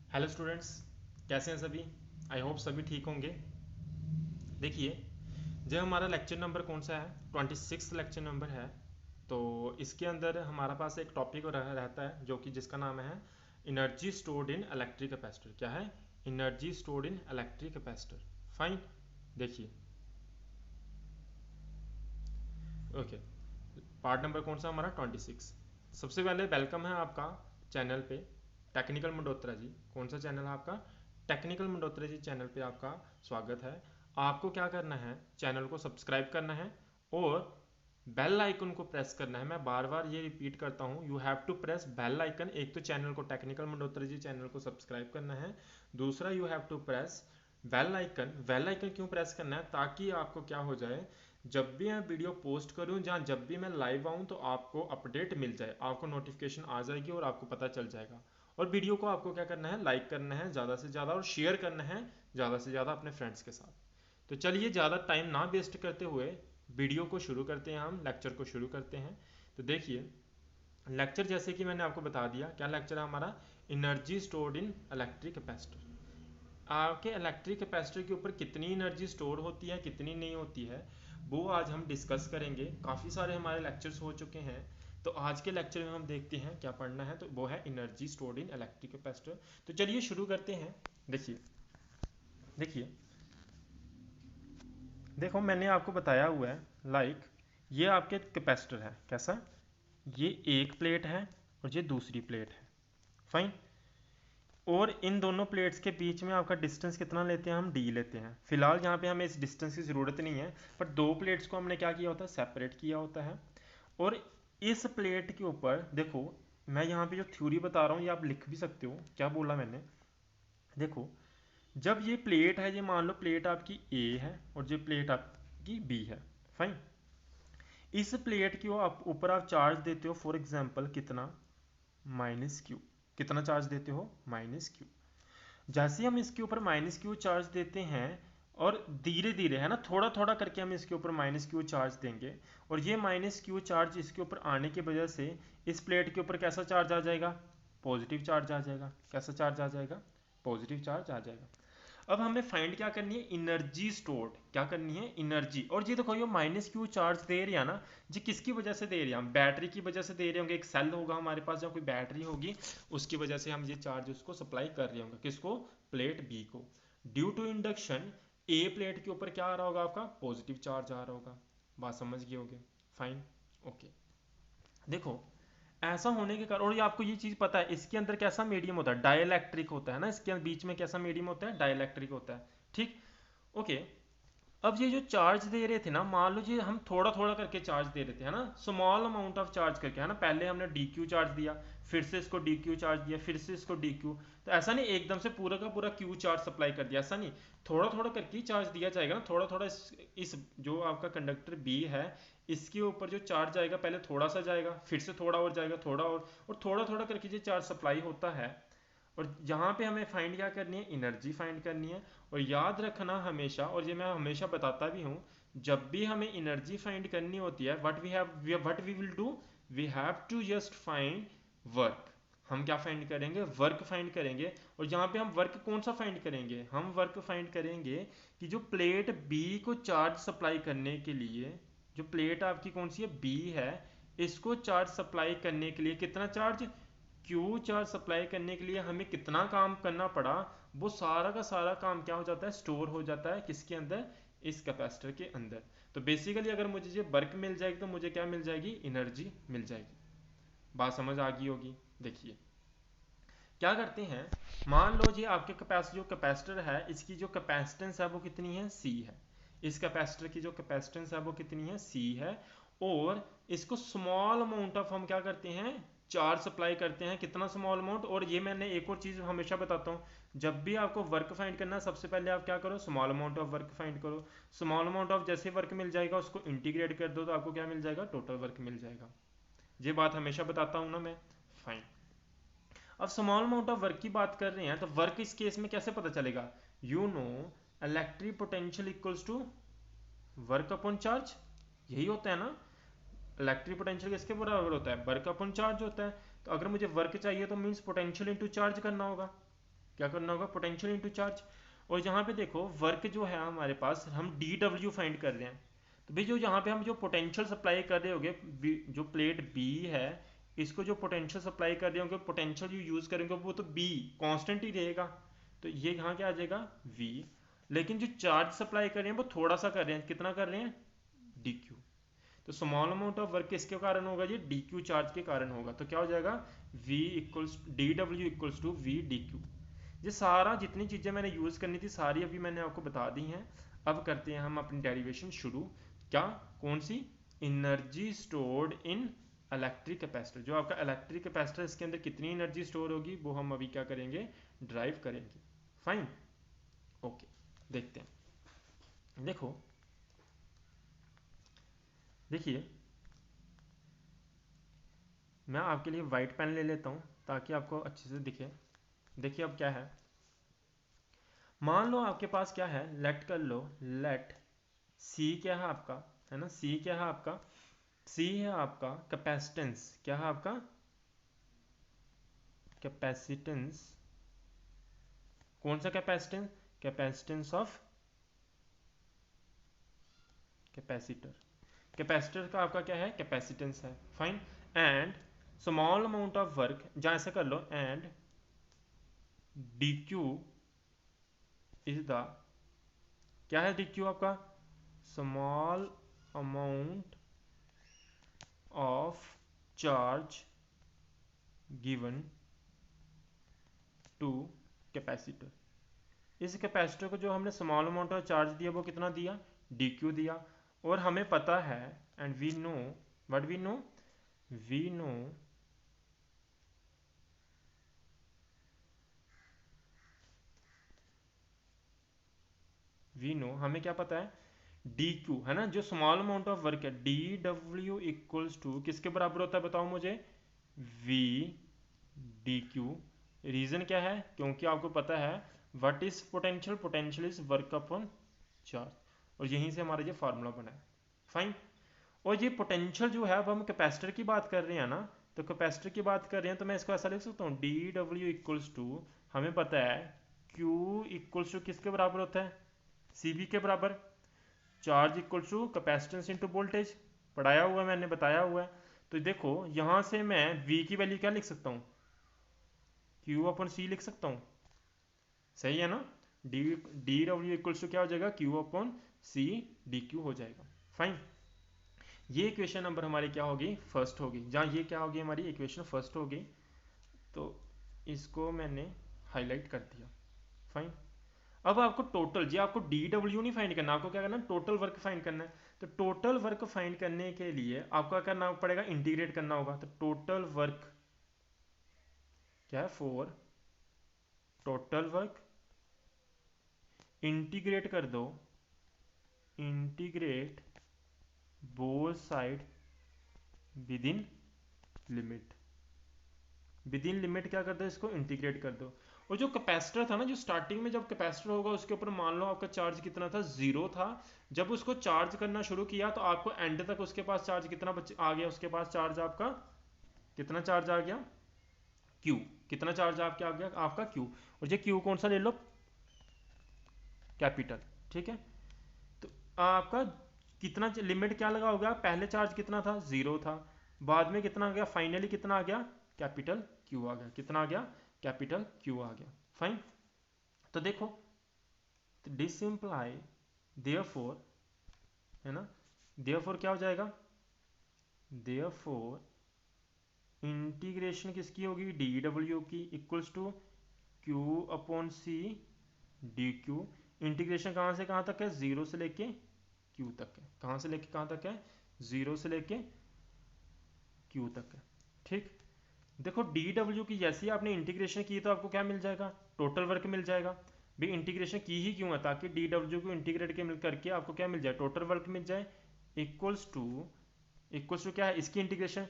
Hello students, कैसे हैं सभी। आई होप सभी ठीक होंगे। देखिए, जो हमारा लेक्चर नंबर कौन सा है, 26 लेक्चर नंबर है। तो इसके अंदर हमारा पास एक टॉपिक रहता है जो कि जिसका नाम है energy stored in electric capacitor. क्या है? Energy stored in electric capacitor. Fine. देखिए, ओके, पार्ट नंबर कौन सा हमारा 26। सबसे पहले वेलकम है आपका चैनल पे, टेक्निकल मंडोत्रा जी। कौन सा चैनल है आपका? टेक्निकल मंडोत्रा जी चैनल पे आपका स्वागत है। आपको क्या करना है, चैनल को सब्सक्राइब करना है और बेल आइकन को प्रेस करना है। मैं बार बार ये रिपीट करता हूँ, you have to press bell icon. एक तो चैनल को, टेक्निकल मंडोत्रा जी चैनल को सब्सक्राइब करना है, दूसरा you have to press bell icon. Bell icon क्यों प्रेस करना है? ताकि आपको क्या हो जाए, जब भी मैं वीडियो पोस्ट करूं, जहाँ जब भी मैं लाइव आऊं, तो आपको अपडेट मिल जाए, आपको नोटिफिकेशन आ जाएगी और आपको पता चल जाएगा। और वीडियो को आपको क्या करना है, लाइक करना है ज़्यादा से ज़्यादा और शेयर करना है ज़्यादा से ज़्यादा अपने फ्रेंड्स के साथ। तो चलिए, ज़्यादा टाइम ना वेस्ट करते हुए वीडियो को शुरू करते हैं, हम लेक्चर को शुरू करते हैं। तो देखिए, लेक्चर जैसे कि मैंने आपको बता दिया, क्या लेक्चर है हमारा? Energy stored in electric capacitor. आपके इलेक्ट्रिक कैपेसिटर के ऊपर कितनी एनर्जी स्टोर होती है, कितनी नहीं होती है, वो आज हम डिस्कस करेंगे। काफ़ी सारे हमारे लेक्चर्स हो चुके हैं, तो आज के लेक्चर में हम देखते हैं क्या पढ़ना है। तो वो है energy stored in electric capacitor. तो चलिए शुरू करते हैं। देखिए, देखिए, देखो, मैंने आपको बताया हुआ है, लाइक ये आपके कैपेसिटर है। कैसा? ये एक प्लेट है और ये दूसरी प्लेट है। फाइन। और इन दोनों प्लेट्स के बीच में आपका डिस्टेंस कितना लेते हैं हम? डी लेते हैं। फिलहाल यहाँ पे हमें इस डिस्टेंस की ज़रूरत नहीं है, पर दो प्लेट्स को हमने क्या किया होता है, सेपरेट किया होता है। और इस प्लेट के ऊपर देखो, मैं यहाँ पे जो थ्योरी बता रहा हूँ ये आप लिख भी सकते हो। क्या बोला मैंने? देखो, जब ये प्लेट है, ये मान लो प्लेट आपकी ए है और ये प्लेट आपकी बी है। फाइन। इस प्लेट के आप ऊपर आप चार्ज देते हो, फॉर एग्जाम्पल कितना? Minus Q. कितना चार्ज देते हो? Minus Q. जैसे हम इसके ऊपर माइनस क्यू चार्ज देते हैं, और धीरे धीरे है ना, थोड़ा थोड़ा करके हम इसके ऊपर माइनस क्यू चार्ज देंगे, और ये माइनस क्यू चार्ज इसके ऊपर आने की वजह से इस प्लेट के ऊपर कैसा चार्ज आ जाएगा? पॉजिटिव चार्ज आ जाएगा। कैसा चार्ज आ जाएगा? पॉजिटिव चार्ज आ जाएगा। अब हमें फाइंड क्या करनी है? Energy stored. क्या करनी है? एनर्जी। और ये देखो, ये माइनस क्यू चार्ज दे रही है ना, जी किसकी वजह से दे रही है? हम बैटरी की वजह से दे रहे होंगे। एक सेल होगा हमारे पास, जहाँ कोई बैटरी होगी, उसकी वजह से हम ये चार्ज उसको सप्लाई कर रहे होंगे। किसको? प्लेट बी को। Due to induction, A plate के ऊपर क्या आ रहा होगा? आपका पॉजिटिव चार्ज आ रहा होगा। बात समझ गए होगे? फाइन। ओके। देखो, ऐसा होने के कारण, और ये आपको ये चीज पता है, इसके अंदर कैसा मीडियम होता है? डाइलेक्ट्रिक होता है ना। इसके बीच में कैसा मीडियम होता है? डाइलेक्ट्रिक होता है। ठीक। ओके। अब ये जो चार्ज दे रहे थे ना, मान लो जी हम थोड़ा थोड़ा करके चार्ज दे रहे थे, है ना, स्मॉल अमाउंट ऑफ चार्ज करके, है ना। पहले हमने डी क्यू चार्ज दिया, फिर से इसको डी क्यू चार्ज दिया, फिर से इसको डी क्यू। तो ऐसा नहीं एकदम से पूरा का पूरा क्यू चार्ज सप्लाई कर दिया, ऐसा नहीं। थोड़ा थोड़ा करके चार्ज दिया जाएगा ना, थोड़ा थोड़ा। इस जो आपका कंडक्टर बी है, इसके ऊपर जो चार्ज जाएगा, पहले थोड़ा सा जाएगा, फिर से थोड़ा और जाएगा, थोड़ा और थोड़ा थोड़ा करके जो चार्ज सप्लाई होता है। और यहाँ पे हमें फाइंड क्या करनी है? एनर्जी फाइंड करनी है। और याद रखना हमेशा, और ये मैं हमेशा बताता भी हूँ, जब भी हमें एनर्जी फाइंड करनी होती है, what we will do, we have to just find work. हम क्या फाइंड करेंगे? वर्क फाइंड करेंगे। और यहाँ पे हम वर्क कौन सा फाइंड करेंगे? हम वर्क फाइंड करेंगे कि जो प्लेट बी को चार्ज सप्लाई करने के लिए, जो प्लेट आपकी कौन सी है? बी है, इसको चार्ज सप्लाई करने के लिए कितना चार्ज? क्यू चार्ज सप्लाई करने के लिए हमें कितना काम करना पड़ा, वो सारा का सारा काम क्या हो जाता है? स्टोर हो जाता है। किसके अंदर? इस कैपेसिटर के अंदर। तो बेसिकली अगर मुझे ये वर्क मिल जाएगी, तो मुझे क्या मिल जाएगी? एनर्जी मिल जाएगी। बात समझ आ गई होगी। देखिए, क्या करते हैं, मान लो जी आपके जो कैपेसिटर है, इसकी जो कैपेसिटेंस है वो कितनी है? सी है। इस कैपेसिटर की जो कैपेसिटेंस है वो कितनी है? सी है। और इसको स्मॉल अमाउंट ऑफ हम क्या करते हैं? चार्ज सप्लाई करते हैं। कितना स्मॉल अमाउंट? और ये मैंने एक और चीज हमेशा बताता हूँ, जब भी आपको वर्क फाइंड करना है, सबसे पहले आप क्या करो? Small amount of work find करो। स्मॉल अमाउंट ऑफ जैसे वर्क मिल जाएगा, उसको इंटीग्रेट कर दो, तो आपको क्या मिल जाएगा? टोटल वर्क मिल जाएगा। ये बात हमेशा बताता हूँ ना मैं। फाइन। अब स्मॉल अमाउंट ऑफ वर्क की बात कर रहे हैं, तो वर्क इस केस में कैसे पता चलेगा? You know, electric potential equals to work upon charge. यही होता है ना। इलेक्ट्रिक पोटेंशियल किसके बराबर होता है? वर्क अपॉन चार्ज होता है। तो अगर मुझे वर्क चाहिए, तो मीन्स पोटेंशियल इंटू चार्ज करना होगा। क्या करना होगा, पोटेंशियल इंटू चार्ज। और यहाँ पे देखो वर्क जो है हमारे पास, हम डी डब्ल्यू फाइंड कर रहे हैं, तो भाई जो यहाँ पे हम जो पोटेंशियल सप्लाई कर रहे होंगे, जो प्लेट बी है इसको जो पोटेंशियल सप्लाई कर रहे होंगे, पोटेंशियल जो यूज करेंगे वो तो बी कांस्टेंट ही रहेगा, तो ये यहाँ क्या आ जाएगा वी। लेकिन जो चार्ज सप्लाई कर रहे हैं वो थोड़ा सा कर रहे हैं, कितना कर रहे हैं, डी क्यू। तो स्मॉल अमाउंट ऑफ वर्क किसके कारण होगा, ये डी क्यू चार्ज के कारण होगा। तो क्या हो जाएगा, V equals D W equals to V D Q. ये सारा जितनी चीज़ें मैंने यूज़ करनी थी सारी अभी मैंने आपको बता दी हैं। अब करते हैं हम अपनी डेरिवेशन शुरू। क्या, कौन सी, energy stored in electric capacitor. जो आपका इलेक्ट्रिक कैपेसिटर इसके अंदर कितनी एनर्जी स्टोर होगी वो हम अभी क्या करेंगे, ड्राइव करेंगे। फाइन, ओके, देखते हैं। देखो देखिए, मैं आपके लिए वाइट पेन ले लेता हूँ ताकि आपको अच्छे से दिखे। देखिए अब क्या है, मान लो आपके पास क्या है, लेट कर लो, लेट सी क्या है आपका, है ना, सी क्या है आपका, सी है आपका कैपेसिटेंस, क्या है आपका कैपेसिटेंस। कौन सा capacitance, capacitance of capacitor. Capacitor का आपका क्या है, कैपेसिटेंस है। Fine, and small amount of work, जहाँ ऐसे कर लो, and D Q is the, क्या है डी क्यू आपका, small amount of charge given to capacitor. इस कैपेसिटर को जो हमने स्मॉल अमाउंट ऑफ चार्ज दिया वो कितना दिया, डी क्यू दिया। और हमें पता है, and we know, what we know, we know हमें क्या पता है, डी क्यू है ना, जो स्मॉल अमाउंट ऑफ वर्क है, डी डब्ल्यू इक्वल्स टू किसके बराबर होता है बताओ मुझे, वी डी क्यू। रीजन क्या है, क्योंकि आपको पता है what is potential, potential is work upon charge, और यहीं से हमारा ये फार्मूला बना है। फाइन, और ये पोटेंशियल जो है, अब हम कैपेसिटर की बात कर रहे हैं ना, तो कैपेसिटर की बात कर रहे हैं तो मैं इसको ऐसा लिख सकता हूँ, डी डब्ल्यू इक्वल्स टू, हमें पता है क्यू इक्वल्स टू किसके बराबर होता है, सी बी के बराबर, charge equals to capacitance into voltage, पढ़ाया हुआ है मैंने, बताया हुआ है। तो देखो यहाँ से मैं वी की वैल्यू क्या लिख सकता हूँ, क्यू अपन सी लिख सकता हूँ, सही है ना, D D W equals to क्या हो जाएगा, क्यू अपन सी डी क्यू हो जाएगा। फाइन, ये इक्वेशन नंबर हमारी क्या होगी, फर्स्ट होगी, जहाँ ये क्या होगी हमारी इक्वेशन फर्स्ट होगी, तो इसको मैंने हाईलाइट कर दिया। फाइन, अब आपको टोटल, जी आपको डी डब्ल्यू नहीं फाइंड करना, आपको क्या करना है, टोटल वर्क फाइंड करना है। तो टोटल वर्क फाइंड करने के लिए आपको क्या करना पड़ेगा, इंटीग्रेट करना होगा। तो टोटल वर्क क्या है, फोर, टोटल वर्क इंटीग्रेट कर दो, integrate both side with in limit, with in limit क्या कर दो, इसको इंटीग्रेट कर दो। और जो कैपेसिटर था ना, जो स्टार्टिंग में जब कैपेसिटर होगा उसके ऊपर मान लो आपका चार्ज कितना था, जीरो था। जब उसको चार्ज करना शुरू किया तो आपको एंड तक उसके पास चार्ज कितना आ गया, उसके पास चार्ज आपका कितना चार्ज आ गया, क्यू। कितना चार्ज आपका आ गया, आपका क्यू। और ये क्यू कौन सा ले लो, कैपिटल, ठीक है। तो आपका कितना लिमिट क्या लगा होगा, पहले चार्ज कितना था, जीरो था, बाद में कितना आ गया, फाइनली कितना आ गया, कैपिटल क्यू आ गया। कितना आ गया, कैपिटल क्यू आ गया। फाइन, तो देखो, दिस इंप्लाई देयरफॉर, है ना, देयरफॉर क्या हो जाएगा, देयरफॉर इंटीग्रेशन किसकी होगी, डी डब्ल्यू की, equals to Q upon C D Q. Integration कहाँ से कहाँ तक है, जीरो से लेके क्यू तक है। कहाँ से लेके कहाँ तक है, जीरो से लेके क्यू तक है। ठीक, देखो डी डब्ल्यू की जैसे ही आपने इंटीग्रेशन की तो आपको क्या मिल जाएगा, टोटल वर्क मिल जाएगा। भाई इंटीग्रेशन की ही क्यों है, ताकि डी डब्ल्यू को इंटीग्रेट के मिल करके आपको क्या मिल जाए, टोटल वर्क मिल जाए। इक्वल्स टू क्या है, इसकी इंटीग्रेशन,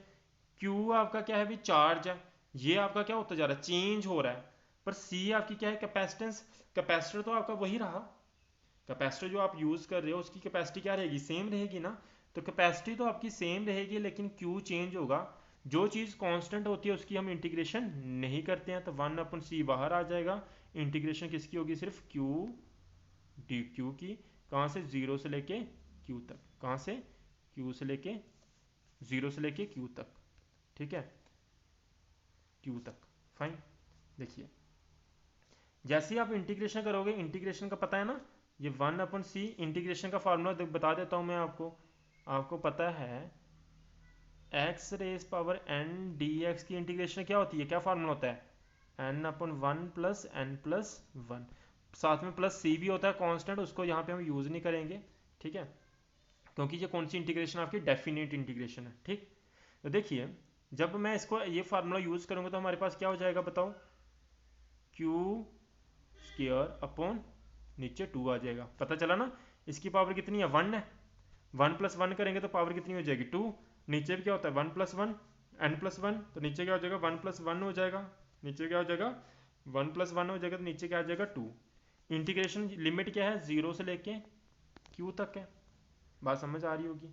क्यू आपका क्या है भाई, चार्ज है, ये आपका क्या होता जा रहा है, चेंज हो रहा है। पर सी आपकी क्या है, कैपेसिटेंस। कैपेसिटर तो आपका वही रहा, कैपेसिटर जो आप यूज कर रहे हो उसकी कैपेसिटी क्या रहेगी, सेम रहेगी ना। तो कैपेसिटी तो आपकी सेम रहेगी लेकिन क्यू चेंज होगा। जो चीज़ कांस्टेंट होती है उसकी हम इंटीग्रेशन नहीं करते हैं, तो 1/c बाहर आ जाएगा। इंटीग्रेशन किसकी होगी? सिर्फ q डी क्यू की। कहाँ से? 0 से लेके q तक। कहाँ से? q से लेके 0 से लेके q तक, ठीक है, q तक। फाइन। देखिए जैसे ही आप इंटीग्रेशन करोगे, इंटीग्रेशन का पता है ना, ये 1/c इंटीग्रेशन का फार्मूला बता देता हूँ मैं आपको। आपको पता है x raise power n dx की इंटीग्रेशन क्या होती है? क्या फार्मूला होता है? n/1 प्लस n प्लस 1, साथ में प्लस c भी होता है कांस्टेंट, उसको यहाँ पे हम यूज़ नहीं करेंगे, ठीक है, क्योंकि ये कौन सी इंटीग्रेशन? आपकी डेफिनेट इंटीग्रेशन है, ठीक। तो देखिए जब मैं इसको ये फार्मूला यूज़ करूँगा तो हमारे पास क्या हो जाएगा बताओ? क्यू स्क्वायर अपॉन नीचे 2 आ जाएगा। पता चला ना? इसकी पावर कितनी है? 1 है। 1 + 1 करेंगे तो पावर कितनी हो जाएगी? 2। नीचे भी क्या होता है? 1 + 1 n+1, तो नीचे क्या हो जाएगा? 1 + 1 हो जाएगा। नीचे क्या हो जाएगा? 1 + 1 हो जाएगा, तो नीचे क्या आ जाएगा? 2। इंटीग्रेशन लिमिट क्या है? 0 से लेके q तक है। बात समझ आ रही होगी।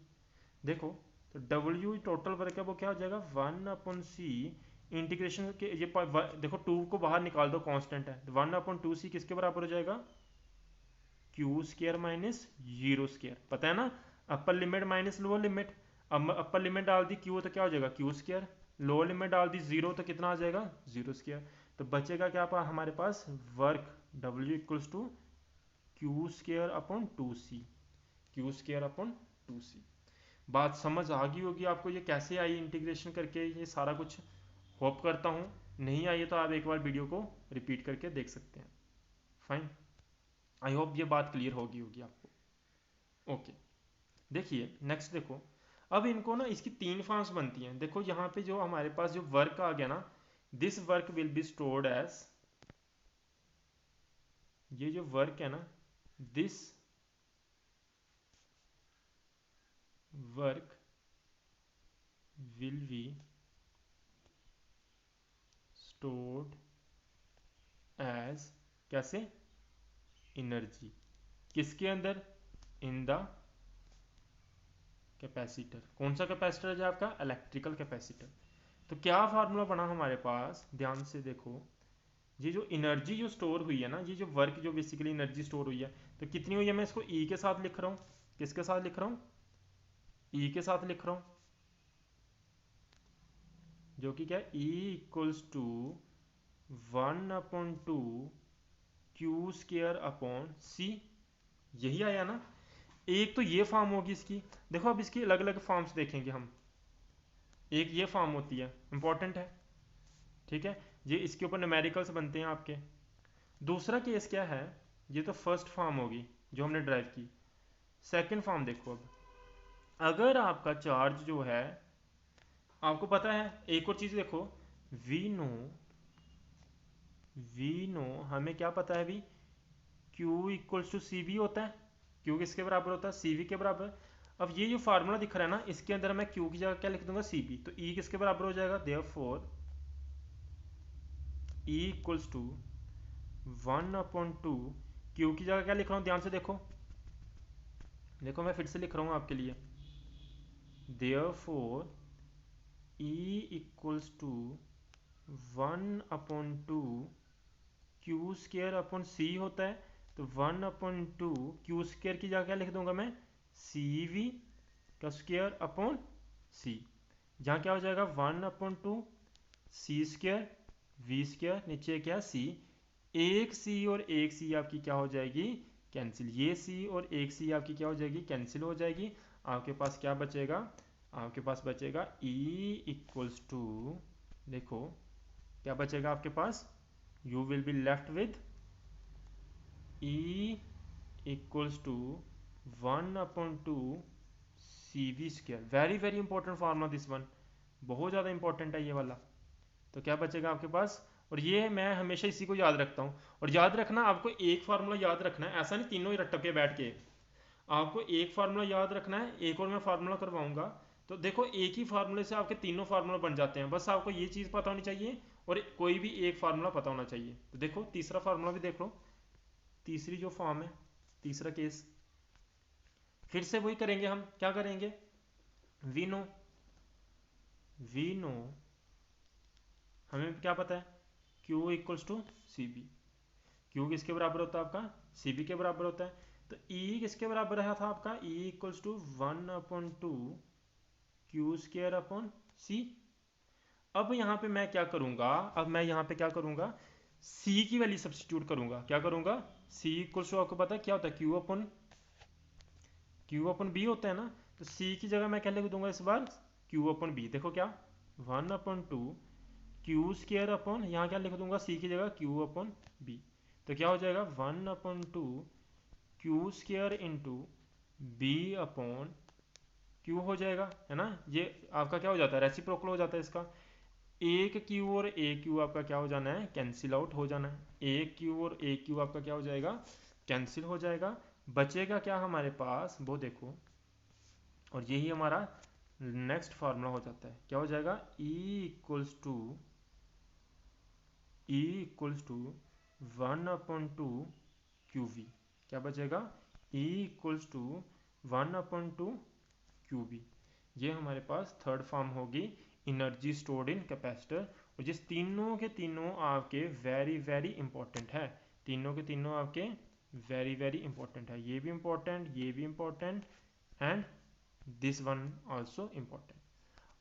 देखो तो W टोटल वर्क है वो क्या हो जाएगा? 1/c इंटीग्रेशन के ये देखो 2 को बाहर निकाल दो, कांस्टेंट है, तो 1/2c किसके बराबर हो जाएगा? q² minus 0²। पता है ना? Upper limit minus lower limit. अब अपर लिमिट डाल दी q तो क्या हो जाएगा? q²। लोअर लिमिट डाल दी 0 तो कितना आ जाएगा? 0²। तो बचेगा क्या हमारे पास? Work W = q²/2c। q²/2c। बात समझ आ गई होगी आपको ये कैसे आई इंटीग्रेशन करके, ये सारा कुछ। होप करता हूँ। नहीं आई है तो आप एक बार वीडियो को रिपीट करके देख सकते हैं। फाइन। आई होप ये बात क्लियर होगी आपको। ओके। देखिए नेक्स्ट देखो, अब इनको ना इसकी 3 फॉर्म्स बनती हैं। देखो यहाँ पे जो हमारे पास जो वर्क आ गया ना, this work will be stored as, ये जो वर्क है ना, this work will be stored as, कैसे? एनर्जी। किसके अंदर? In the capacitor. कौन सा कैपेसिटर है जो आपका? Electrical capacitor. तो क्या फार्मूला बना हमारे पास? ध्यान से देखो, ये जो एनर्जी जो स्टोर हुई है ना, ये जो वर्क जो बेसिकली एनर्जी स्टोर हुई है, तो कितनी हुई है? मैं इसको ई के साथ लिख रहा हूँ। किसके साथ लिख रहा हूँ? ई के साथ लिख रहा हूँ, जो कि क्या है? ई = 1/2 q²/c। यही आया ना? एक तो ये फॉर्म होगी इसकी। देखो अब इसकी अलग अलग फॉर्म्स देखेंगे हम। एक ये फॉर्म होती है, इंपॉर्टेंट है, ठीक है, ये इसके ऊपर न्यूमेरिकल्स बनते हैं आपके। दूसरा केस क्या है? ये तो फर्स्ट फॉर्म होगी जो हमने ड्राइव की। सेकंड फॉर्म देखो, अब अगर आपका चार्ज जो है, आपको पता है एक और चीज देखो, वी नो हमें क्या पता है? अभी Q = CV होता है। Q किसके बराबर होता है? CV के बराबर। अब ये जो फार्मूला दिख रहा है ना, इसके अंदर मैं Q की जगह क्या लिख दूंगा? CV। तो E किसके बराबर हो जाएगा? देयरफॉर E = 1/2, Q की जगह क्या लिख रहा हूँ? ध्यान से देखो, देखो मैं फिर से लिख रहा हूँ आपके लिए। देयरफॉर E = 1/2 q²/c होता है, तो 1/2 q² की जगह क्या लिख दूंगा मैं? CV का स्क्वायर/c। जहाँ क्या हो जाएगा? 1/2 c² v², नीचे क्या? c। एक c और एक c आपकी क्या हो जाएगी? कैंसिल। ये c और एक c आपकी क्या हो जाएगी? कैंसिल हो जाएगी। आपके पास क्या बचेगा? आपके पास बचेगा E = देखो क्या बचेगा आपके पास? You will be left with E = 1/2 CV²। Very very important formula this one, बहुत ज़्यादा इंपॉर्टेंट है ये वाला। तो क्या बचेगा आपके पास? और ये मैं हमेशा इसी को याद रखता हूँ। और याद रखना, आपको एक फार्मूला याद रखना है, ऐसा नहीं तीनों ही रट के बैठ के। आपको एक फार्मूला याद रखना है, एक और मैं फार्मूला करवाऊंगा। तो देखो एक ही फार्मूले से आपके तीनों फार्मूला बन जाते हैं। बस आपको ये चीज़ पता होनी चाहिए और कोई भी एक फार्मूला पता होना चाहिए। तो देखो तीसरा फार्मूला भी देख लो, तीसरी जो फॉर्म है, तीसरा केस फिर से वही करेंगे हम। क्या करेंगे? वी नो वी नो, हमें क्या पता है, Q equals to C B. Q किसके बराबर होता है आपका, सी बी के बराबर होता है। तो E किसके बराबर रहा था आपका, E equals to 1/2 Q square upon C. अब यहाँ पे मैं क्या करूँगा, अब मैं यहाँ पे क्या करूँगा, C की वैल्यू सब्सटीट्यूट करूँगा। क्या करूँगा, C इक्वल्स टू आपको पता है क्या होता है, क्यू अपन बी होता है ना। तो C की जगह मैं क्या लिख दूंगा इस बार, Q अपन बी। देखो क्या, 1/2 क्यू स्क्र अपॉन, यहाँ क्या लिख दूंगा C की जगह Q अपन बी। तो क्या हो जाएगा 1/2 Q square into B upon Q हो जाएगा, है ना। ये आपका क्या हो जाता है, रेसिप्रोकल हो जाता है इसका। एक क्यू और एक क्यू आपका क्या हो जाना है, कैंसिल आउट हो जाना है। एक क्यू और एक क्यू आपका क्या हो जाएगा, कैंसिल हो जाएगा। बचेगा क्या हमारे पास, वो देखो, और यही हमारा नेक्स्ट फार्मूला हो जाता है। क्या हो जाएगा, E equals to 1/2 Q V. क्या बचेगा, E equals to 1/2 Q V. ये हमारे पास थर्ड फॉर्म होगी एनर्जी स्टोर्ड इन कैपेसिटर। और जिस तीनों के तीनों आपके वेरी वेरी इंपॉर्टेंट है, तीनों के तीनों आपके वेरी वेरी इंपॉर्टेंट है। ये भी इंपॉर्टेंट, ये भी important, and this one also important.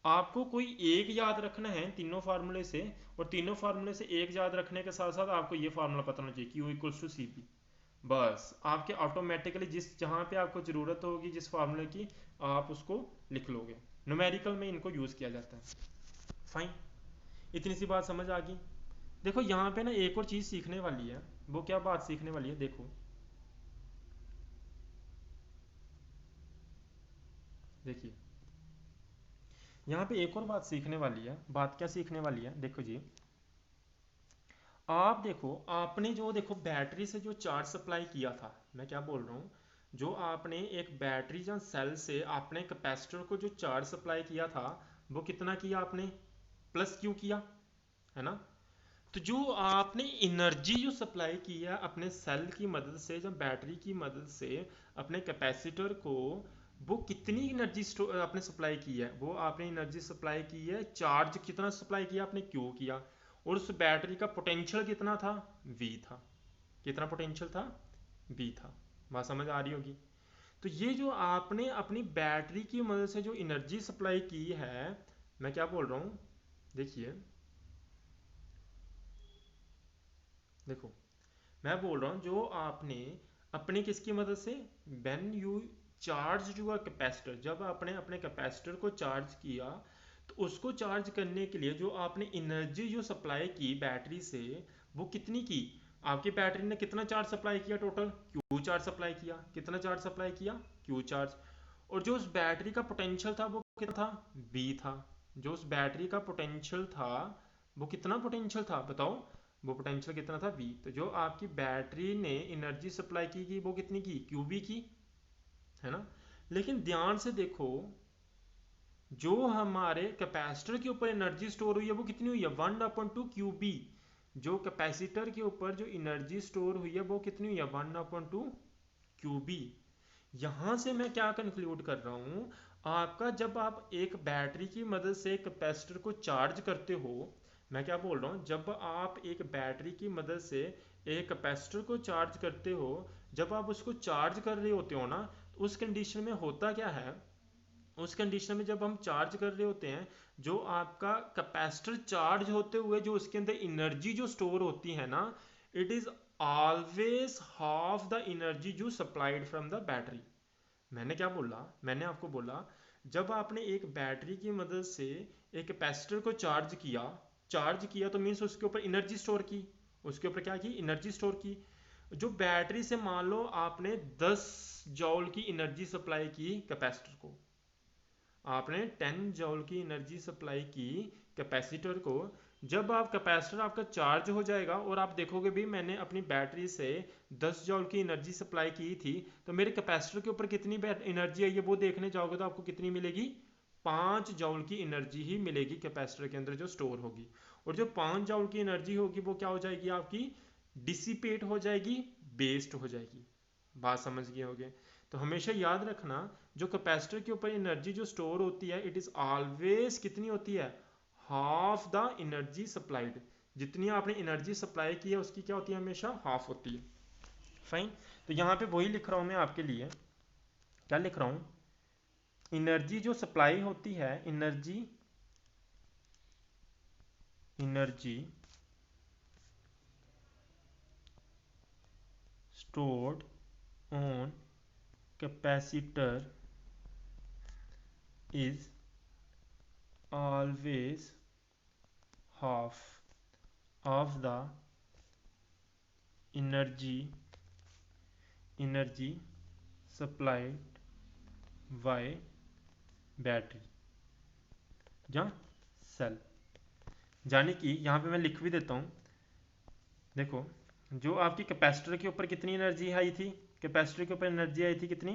आपको कोई एक याद रखना है तीनों फार्मूले से, और तीनों फार्मूले से एक याद रखने के साथ साथ आपको ये फार्मूला पता होना चाहिए, Q equals to C P. बस आपके ऑटोमेटिकली जिस जहाँ पे आपको ज़रूरत होगी जिस फार्मूले की, आप उसको लिख लोगे। न्यूमेरिकल में इनको यूज़ किया जाता है। फाइन, इतनी सी बात समझ आ गई। देखो यहाँ पे ना एक और चीज़ सीखने वाली है। वो क्या बात सीखने वाली है, देखो देखिए, यहाँ पे एक और बात सीखने वाली है। बात क्या सीखने वाली है, देखो जी, आप देखो, आपने जो देखो बैटरी से जो चार्ज सप्लाई किया था, मैं क्या बोल रहा हूँ, जो आपने एक बैटरी या सेल से आपने कैपेसिटर को जो चार्ज सप्लाई किया था, वो कितना किया आपने, प्लस क्यू किया, है ना। तो जो आपने एनर्जी जो सप्लाई की है अपने सेल की मदद से या बैटरी की मदद से अपने कैपेसिटर को, वो कितनी एनर्जी आपने सप्लाई की है, वो आपने एनर्जी सप्लाई की है, चार्ज कितना सप्लाई किया आपने, क्यू किया। और उस बैटरी का पोटेंशियल कितना था, वी था। कितना पोटेंशियल था, वी था। बात समझ आ रही होगी। तो ये जो आपने अपनी बैटरी की मदद से जो एनर्जी सप्लाई की है, मैं क्या बोल रहा हूँ, देखिए देखो, मैं बोल रहा हूँ जो आपने अपने किसकी मदद से, when you charge your capacitor, जब आपने अपने कैपेसिटर को चार्ज किया, तो उसको चार्ज करने के लिए जो आपने एनर्जी जो सप्लाई की बैटरी से, वो कितनी की, आपकी बैटरी ने कितना चार्ज सप्लाई किया, टोटल क्यू चार्ज सप्लाई किया। कितना चार्ज सप्लाई किया, क्यू चार्ज। और जो उस बैटरी का पोटेंशियल था वो कितना था, बी था। जो उस बैटरी का पोटेंशियल था, वो कितना पोटेंशियल था बताओ, वो पोटेंशियल कितना था, वी। तो जो आपकी बैटरी ने एनर्जी सप्लाई की वो कितनी की, क्यू बी की, है ना। लेकिन ध्यान से देखो, जो हमारे कैपेसिटर के ऊपर एनर्जी स्टोर हुई है वो कितनी हुई है, 1/2 क्यू बी। जो कैपेसिटर के ऊपर जो एनर्जी स्टोर हुई है वो कितनी हुई है, 1/2 क्यू बी। यहां से मैं क्या कंक्लूड कर रहा हूं, आपका जब आप एक बैटरी की मदद से कैपेसिटर को चार्ज करते हो, मैं क्या बोल रहा हूं, जब आप एक बैटरी की मदद से एक कैपेसिटर को चार्ज करते हो, जब आप उसको चार्ज कर रहे होते हो ना, तो उस कंडीशन में होता क्या है, उस कंडीशन में जब हम चार्ज कर रहे होते हैं, जो आपका कैपेसिटर चार्ज होते हुए जो उसके अंदर एनर्जी जो स्टोर होती है ना, it is always half the energy जो सप्लाइड फ्रॉम द बैटरी। मैंने क्या बोला, मैंने आपको बोला, जब आपने एक बैटरी की मदद से एक कैपेसिटर को चार्ज किया तो मीन्स उसके ऊपर एनर्जी स्टोर की, उसके ऊपर क्या की, एनर्जी स्टोर की। जो बैटरी से मान लो आपने 10 जॉल की एनर्जी सप्लाई की कैपेसिटर को, आपने 10 जॉल की एनर्जी सप्लाई की कैपेसिटर को। जब आप कैपेसिटर आपका चार्ज हो जाएगा और आप देखोगे भी मैंने अपनी बैटरी से 10 जॉल की एनर्जी सप्लाई की थी, तो मेरे कैपेसिटर के ऊपर कितनी एनर्जी आई है वो देखने जाओगे तो आपको कितनी मिलेगी, 5 जॉल की एनर्जी ही मिलेगी कैपेसिटर के अंदर जो स्टोर होगी। और जो 5 जॉल की एनर्जी होगी वो क्या हो जाएगी आपकी, डिसिपेट हो जाएगी, वेस्ट हो जाएगी। बात समझ गए होगे। तो हमेशा याद रखना जो कैपेसिटर के ऊपर एनर्जी जो स्टोर होती है इट इज ऑलवेज कितनी होती है, हाफ द एनर्जी सप्लाइड। जितनी आपने एनर्जी सप्लाई की है उसकी क्या होती है, हमेशा हाफ होती है। फाइन। तो यहाँ पे वही लिख रहा हूँ मैं आपके लिए, क्या लिख रहा हूँ, एनर्जी जो सप्लाई होती है, energy stored on capacitor is always half of the energy supplied by battery या सेल। यानी कि यहाँ पे मैं लिख भी देता हूँ, देखो जो आपकी कैपेसिटर के ऊपर कितनी एनर्जी आई थी, कैपेसिटर के ऊपर एनर्जी आई थी कितनी,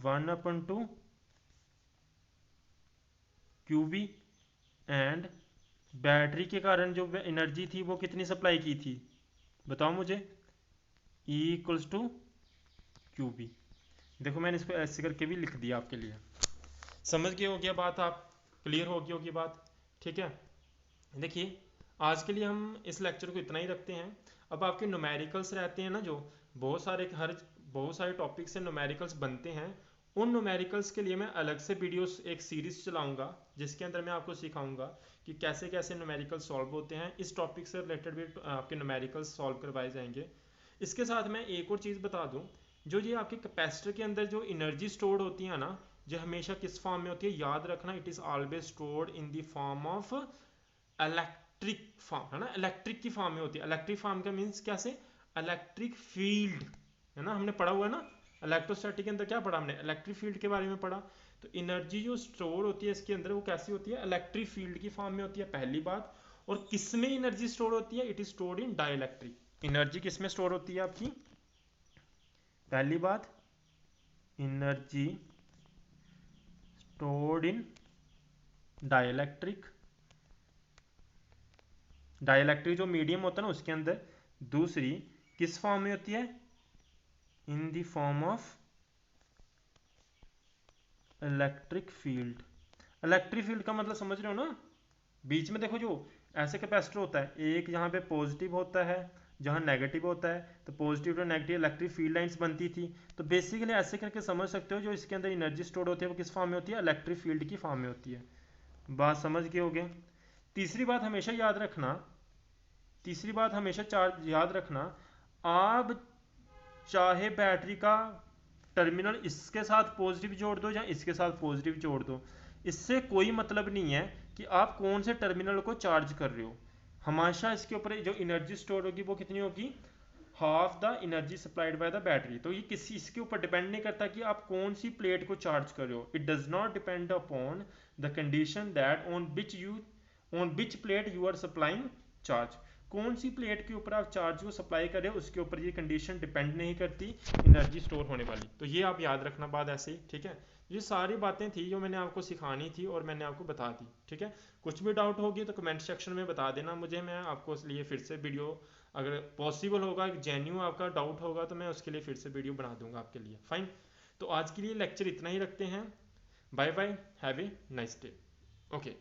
1/2 QB, एंड बैटरी के कारण जो एनर्जी थी वो कितनी सप्लाई की थी, बताओ मुझे, E इक्वल्स टू QB। देखो मैंने इसको ऐसे करके भी लिख दिया आपके लिए, समझ गए हो क्या बात, आप क्लियर हो गई होगी बात, ठीक है। देखिए आज के लिए हम इस लेक्चर को इतना ही रखते हैं। अब आपके न्यूमेरिकल्स रहते हैं ना, जो बहुत सारे टॉपिक से न्यूमेरिकल्स बनते हैं, उन न्यूमेरिकल्स के लिए मैं अलग से वीडियोस एक सीरीज चलाऊंगा जिसके अंदर मैं आपको सिखाऊंगा कि कैसे कैसे न्यूमेरिकल सॉल्व होते हैं। इस टॉपिक से रिलेटेड भी आपके न्यूमेरिकल्स सॉल्व करवाए जाएंगे। इसके साथ मैं एक और चीज़ बता दूं, जो ये आपके कैपेसिटर के अंदर जो एनर्जी स्टोर्ड होती है ना, जो हमेशा किस फॉर्म में होती है, याद रखना, it is always stored in the form of electric form, है ना, इलेक्ट्रिक की फॉर्म में होती है। इलेक्ट्रिक फॉर्म का मीन्स कैसे, इलेक्ट्रिक फील्ड, है ना, हमने पढ़ा हुआ है ना, इलेक्ट्रोस्टैटिक के अंदर क्या पढ़ा हमने, इलेक्ट्रिक फील्ड के बारे में पढ़ा। तो एनर्जी जो स्टोर होती है इसके अंदर वो कैसी होती है, इलेक्ट्रिक फील्ड की फॉर्म में होती है, पहली बात। और किस में एनर्जी स्टोर होती है, it is stored in dielectric. Energy किस में स्टोर होती है आपकी, पहली बात, एनर्जी स्टोर्ड इन डाइलेक्ट्रिक, डाइलेक्ट्रिक जो मीडियम होता है ना उसके अंदर। दूसरी किस फॉर्म में होती है, in the form of electric field. Electric field का मतलब समझ रहे हो ना, बीच में देखो जो ऐसे कैपेसिटर होता है, एक यहाँ पे पॉजिटिव होता है जहाँ नेगेटिव होता है, तो पॉजिटिव और नेगेटिव इलेक्ट्रिक फील्ड लाइंस बनती थी। तो बेसिकली ऐसे करके समझ सकते हो जो इसके अंदर एनर्जी स्टोर होती है वो किस फॉर्म में होती है, इलेक्ट्रिक फील्ड की फॉर्म में होती है। बात समझ गए होगे। तीसरी बात हमेशा याद रखना, तीसरी बात हमेशा याद रखना, आप चाहे बैटरी का टर्मिनल इसके साथ पॉजिटिव जोड़ दो या इसके साथ पॉजिटिव जोड़ दो, इससे कोई मतलब नहीं है कि आप कौन से टर्मिनल को चार्ज कर रहे हो। हमेशा इसके ऊपर जो एनर्जी स्टोर होगी वो कितनी होगी, half the energy supplied by the battery. तो ये किसी इसके ऊपर डिपेंड नहीं करता कि आप कौन सी प्लेट को चार्ज कर रहे हो। It does not depend upon the condition that on which plate you are supplying charge. कौन सी प्लेट के ऊपर आप चार्ज को सप्लाई कर रहे हो उसके ऊपर ये कंडीशन डिपेंड नहीं करती एनर्जी स्टोर होने वाली। तो ये आप याद रखना बात ऐसे ही, ठीक है। ये सारी बातें थी जो मैंने आपको सिखानी थी और मैंने आपको बता दी, ठीक है। कुछ भी डाउट होगी तो कमेंट सेक्शन में बता देना मुझे, मैं आपको इसलिए फिर से वीडियो, अगर पॉसिबल होगा, जेन्यू आपका डाउट होगा तो मैं उसके लिए फिर से वीडियो बना दूंगा आपके लिए। फाइन। तो आज के लिए लेक्चर इतना ही रखते हैं। Bye bye, have a nice day. Okay.